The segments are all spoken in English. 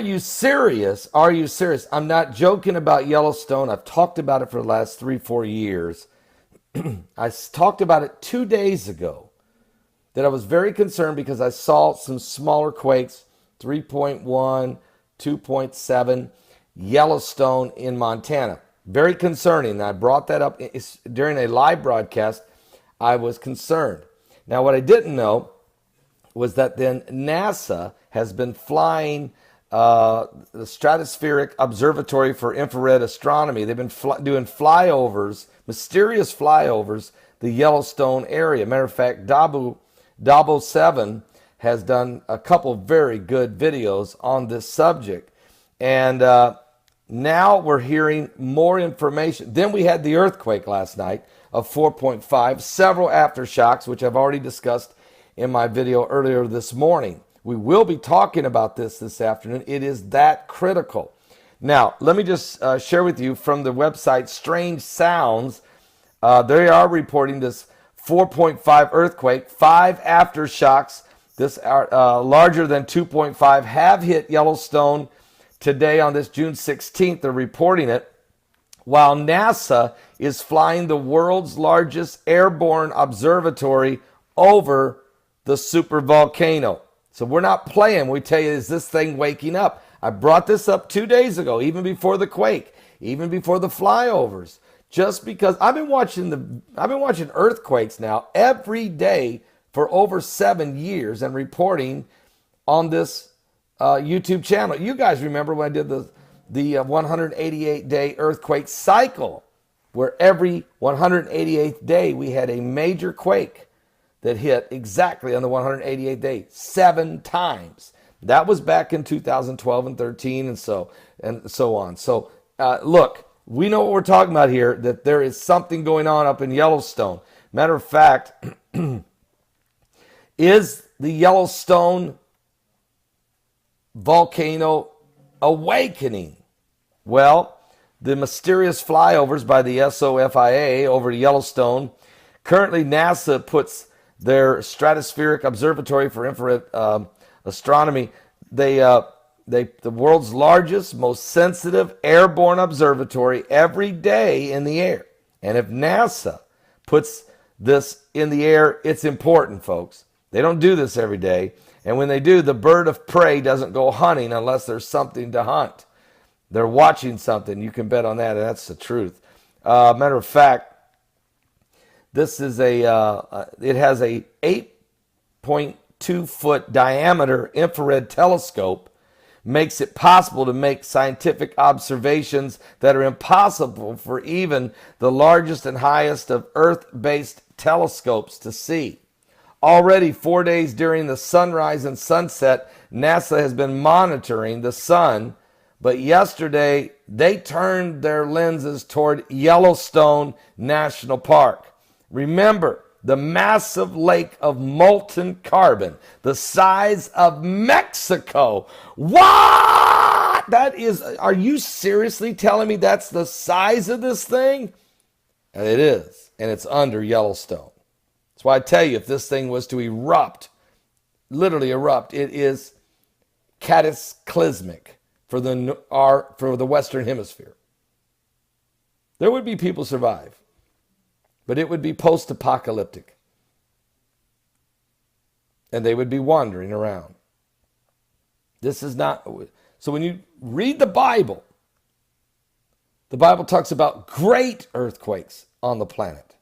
you serious? Are you serious? I'm not joking about Yellowstone. I've talked about it for the last 3-4 years. I talked about it 2 days ago, that I was very concerned because I saw some smaller quakes, 3.1, 2.7, Yellowstone in Montana. Very concerning. I brought that up during a live broadcast. I was concerned. Now, what I didn't know was that then NASA has been flying the Stratospheric Observatory for Infrared Astronomy. They've been doing flyovers, mysterious flyovers, the Yellowstone area. Matter of fact, Dabo 7 has done a couple very good videos on this subject. And now we're hearing more information. Then we had the earthquake last night of 4.5, several aftershocks, which I've already discussed in my video earlier this morning. We will be talking about this afternoon. It is that critical. Now, let me just share with you from the website Strange Sounds. They are reporting this 4.5 earthquake, 5 aftershocks. This larger than 2.5 have hit Yellowstone today on this June 16th. They're reporting it, while NASA is flying the world's largest airborne observatory over the supervolcano. So we're not playing. We tell you, is this thing waking up? I brought this up 2 days ago, even before the quake, even before the flyovers. Just because I've been watching earthquakes now every day for over 7 years and reporting on this YouTube channel. You guys remember when I did the 188-day earthquake cycle, where every 188th day we had a major quake that hit exactly on the 188th day, 7 times. That was back in 2012 and 13 and so on. So look, we know what we're talking about here, that there is something going on up in Yellowstone. Matter of fact, is the Yellowstone volcano awakening? Well, the mysterious flyovers by the SOFIA over Yellowstone. Currently, NASA puts their Stratospheric Observatory for Infrared Astronomy, the world's largest, most sensitive airborne observatory every day in the air. And if NASA puts this in the air, it's important, folks. They don't do this every day. And when they do, the bird of prey doesn't go hunting unless there's something to hunt. They're watching something. You can bet on that. And that's the truth. Matter of fact, this is it has a 8.2 foot diameter infrared telescope, makes it possible to make scientific observations that are impossible for even the largest and highest of Earth-based telescopes to see. Already 4 days during the sunrise and sunset, NASA has been monitoring the sun, but yesterday they turned their lenses toward Yellowstone National Park. Remember, the massive lake of molten carbon, the size of Mexico. What? That is, are you seriously telling me that's the size of this thing? And it is, and it's under Yellowstone. That's why I tell you, if this thing was to erupt, literally erupt, it is cataclysmic for the Western Hemisphere. There would be people survive, but it would be post-apocalyptic. And they would be wandering around. This is not... So when you read the Bible talks about great earthquakes on the planet.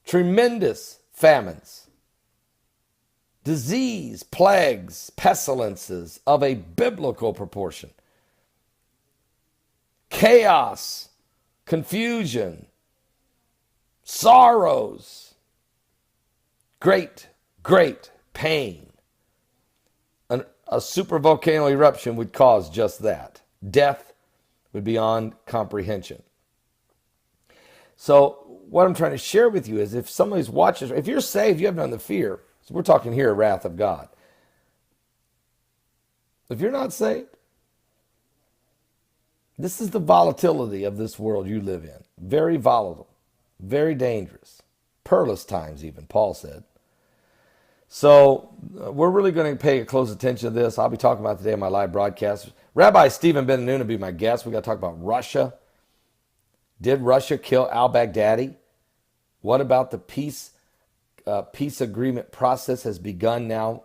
Tremendous famines. Disease, plagues, pestilences of a biblical proportion. Chaos, confusion, sorrows, great pain. A supervolcano eruption would cause just that. Death would be beyond comprehension. So what I'm trying to share with you is, if somebody's watching, if you're saved, you have none of the fear. So we're talking here, wrath of God. If you're not saved, this is the volatility of this world you live in. Very volatile. Very dangerous. Perilous times even, Paul said. So we're really going to pay close attention to this. I'll be talking about today on my live broadcast. Rabbi Stephen Ben-Nun will be my guest. We got to talk about Russia. Did Russia kill al-Baghdadi? What about the peace agreement process has begun now?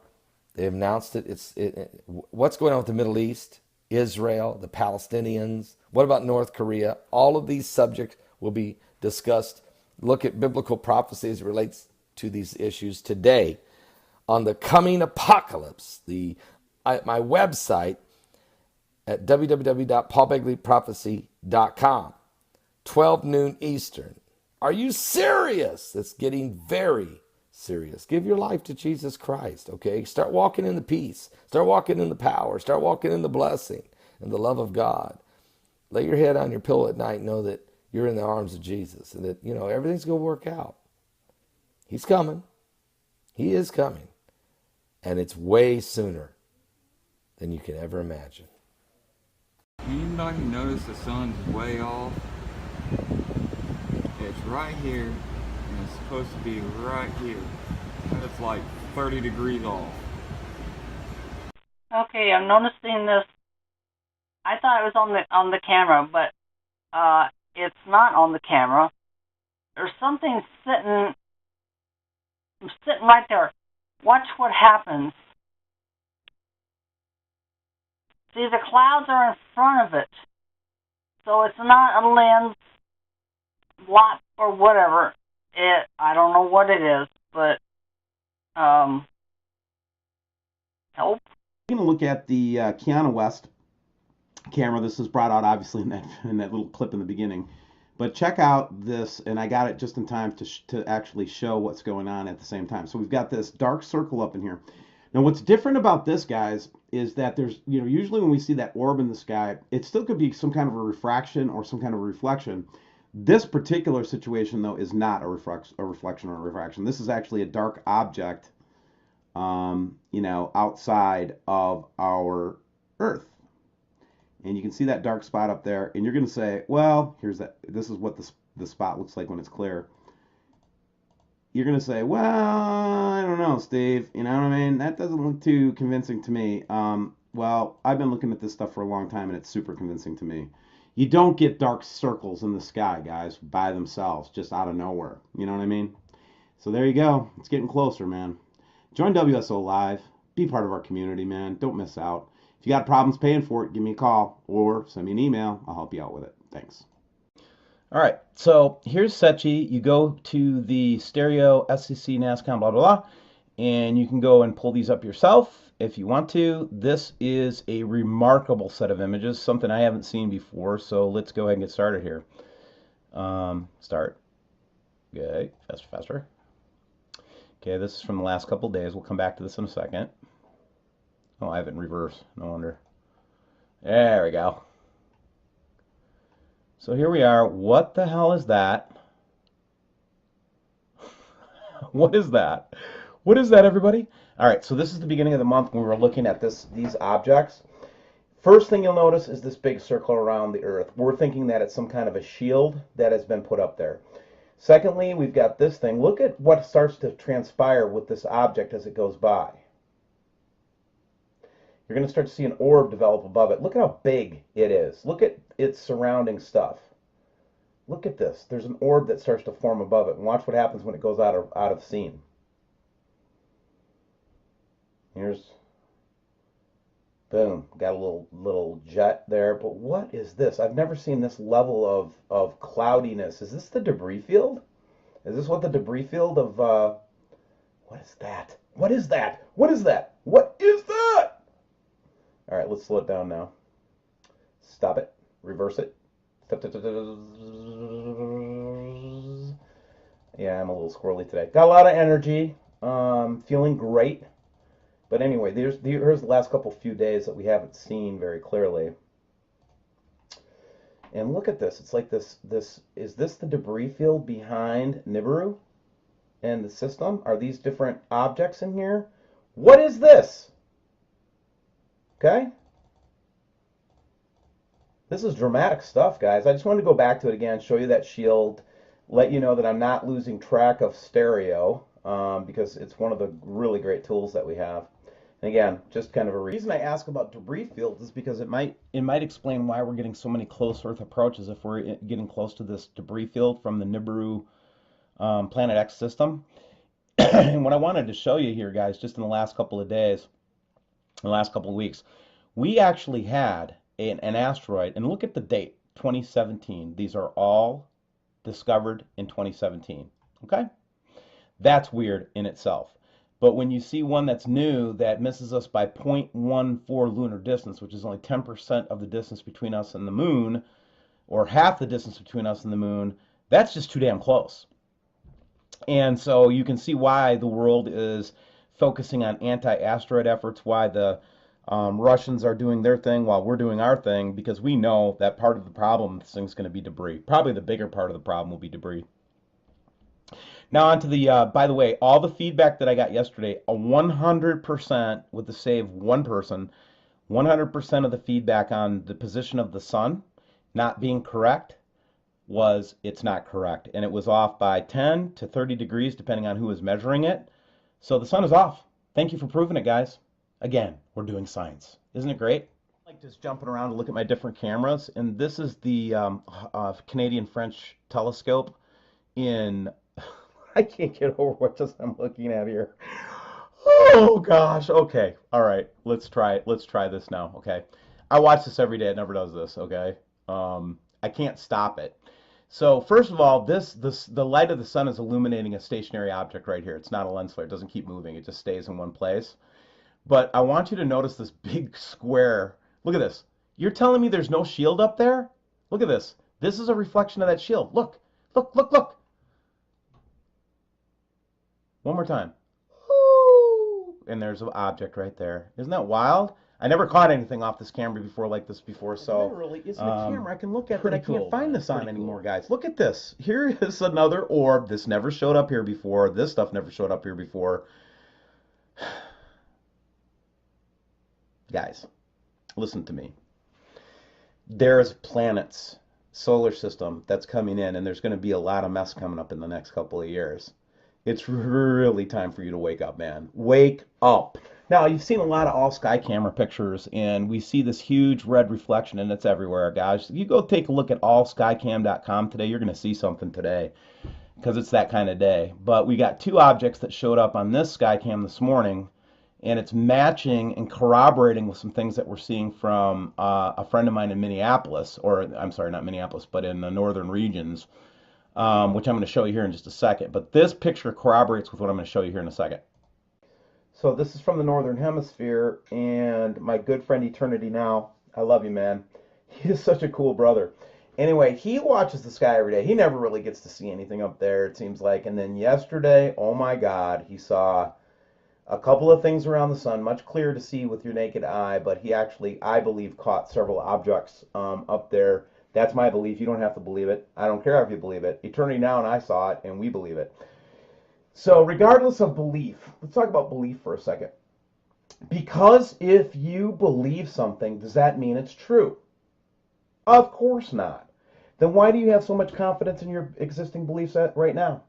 They've announced it. What's going on with the Middle East, Israel, the Palestinians? What about North Korea? All of these subjects will be discussed. Look at biblical prophecy as it relates to these issues today on the coming apocalypse. My website at www.paulbegleyprophecy.com, 12 noon Eastern. Are you serious? It's getting very serious. Give your life to Jesus Christ, okay? Start walking in the peace. Start walking in the power. Start walking in the blessing and the love of God. Lay your head on your pillow at night and know that you're in the arms of Jesus and that, everything's going to work out. He's coming. He is coming. And it's way sooner than you can ever imagine. Anybody notice the sun's way off? It's right here, and it's supposed to be right here. And it's like 30 degrees off. Okay, I'm noticing this. I thought it was on the camera, but it's not on the camera. There's something sitting right there. Watch what happens. See, the clouds are in front of it, so it's not a lens, blot, or whatever. I don't know what it is, but help. We're going to look at the Keanu West camera. This is brought out obviously in that little clip in the beginning, but check out this, and I got it just in time to actually show what's going on at the same time. So we've got this dark circle up in here. Now what's different about this, guys, is that there's, usually when we see that orb in the sky, it still could be some kind of a refraction or some kind of a reflection. This particular situation, though, is not a reflection or a refraction. This is actually a dark object, outside of our Earth. And you can see that dark spot up there, and you're going to say, well, this is what the spot looks like when it's clear. You're going to say, well, I don't know, Steve, you know what I mean? That doesn't look too convincing to me. Well, I've been looking at this stuff for a long time, and it's super convincing to me. You don't get dark circles in the sky, guys, by themselves, just out of nowhere. You know what I mean? So there you go. It's getting closer, man. Join WSO Live. Be part of our community, man. Don't miss out. If you got problems paying for it, give me a call or send me an email. I'll help you out with it. Thanks. All right, so here's Sechi. You go to the stereo SCC NASCOM blah, blah, blah, and you can go and pull these up yourself if you want to. This is a remarkable set of images, something I haven't seen before, so let's go ahead and get started here. Start. Okay, faster. Okay, this is from the last couple of days. We'll come back to this in a second. Oh, I have it in reverse. No wonder. There we go. So here we are. What the hell is that? What is that? What is that, everybody? All right, so this is the beginning of the month when we were looking at these objects. First thing you'll notice is this big circle around the Earth. We're thinking that it's some kind of a shield that has been put up there. Secondly, we've got this thing. Look at what starts to transpire with this object as it goes by. You're going to start to see an orb develop above it. Look at how big it is. Look at its surrounding stuff. Look at this. There's an orb that starts to form above it. And watch what happens when it goes out of scene. Here's, boom, got a little jet there. But what is this? I've never seen this level of cloudiness. Is this the debris field? Is this what the debris field of, what is that? What is that? What is that? What is that? All right, let's slow it down now. Stop it. Reverse it. Yeah, I'm a little squirrely today. Got a lot of energy. Feeling great. But anyway, here's the last few days that we haven't seen very clearly. And look at this. It's like this. Is this the debris field behind Nibiru and the system? Are these different objects in here? What is this? Okay? This is dramatic stuff, guys. I just wanted to go back to it again, show you that shield, let you know that I'm not losing track of stereo. because it's one of the really great tools that we have. And again, just kind of a reason I ask about debris fields is because it might explain why we're getting so many close Earth approaches if we're getting close to this debris field from the Nibiru Planet X system. And what I wanted to show you here, guys, just in the last couple of days, in the last couple of weeks, we actually had an asteroid, and look at the date, 2017. These are all discovered in 2017. Okay? That's weird in itself. But when you see one that's new that misses us by 0.14 lunar distance, which is only 10% of the distance between us and the moon, or half the distance between us and the moon, that's just too damn close. And so you can see why the world is focusing on anti-asteroid efforts, why the Russians are doing their thing while we're doing our thing, because we know that part of the problem, this thing's going to be debris. Probably the bigger part of the problem will be debris. Now on to the, by the way, all the feedback that I got yesterday, a 100% with the save one person, 100% of the feedback on the position of the sun not being correct was it's not correct. And it was off by 10 to 30 degrees depending on who was measuring it. So the sun is off. Thank you for proving it, guys. Again, we're doing science. Isn't it great? I like just jumping around to look at my different cameras. And this is the Canadian-French telescope in... I can't get over what just I'm looking at here. Oh gosh. Okay. All right. Let's try it. Let's try this now. Okay. I watch this every day. It never does this. Okay. I can't stop it. So first of all, the light of the sun is illuminating a stationary object right here. It's not a lens flare. It doesn't keep moving. It just stays in one place. But I want you to notice this big square. Look at this. You're telling me there's no shield up there? Look at this. This is a reflection of that shield. Look. Look. Look. Look. One more time. Ooh, and there's an object right there. Isn't that wild? I never caught anything off this camera before like this before, so it literally isn't a camera I can look at that I can't find this on anymore, guys. Look at this. Here is another orb. This never showed up here before. This stuff never showed up here before. Guys, listen to me. There's planets, solar system that's coming in, and there's going to be a lot of mess coming up in the next couple of years. It's really time for you to wake up, man. Wake up. Now, you've seen a lot of all-sky camera pictures, and we see this huge red reflection, and it's everywhere, guys. If you go take a look at allskycam.com today, you're going to see something today, because it's that kind of day. But we got two objects that showed up on this Skycam this morning, and it's matching and corroborating with some things that we're seeing from a friend of mine in Minneapolis, or I'm sorry, not Minneapolis, but in the northern regions, which I'm going to show you here in just a second. But this picture corroborates with what I'm going to show you here in a second. So this is from the Northern Hemisphere, and my good friend Eternity Now, I love you, man. He is such a cool brother. Anyway, he watches the sky every day. He never really gets to see anything up there, it seems like. And then yesterday, oh my God, he saw a couple of things around the sun, much clearer to see with your naked eye, but he actually, I believe, caught several objects up there. That's my belief. You don't have to believe it. I don't care if you believe it. Eternity Now and I saw it, and we believe it. So regardless of belief, let's talk about belief for a second. Because if you believe something, does that mean it's true? Of course not. Then why do you have so much confidence in your existing beliefs right now?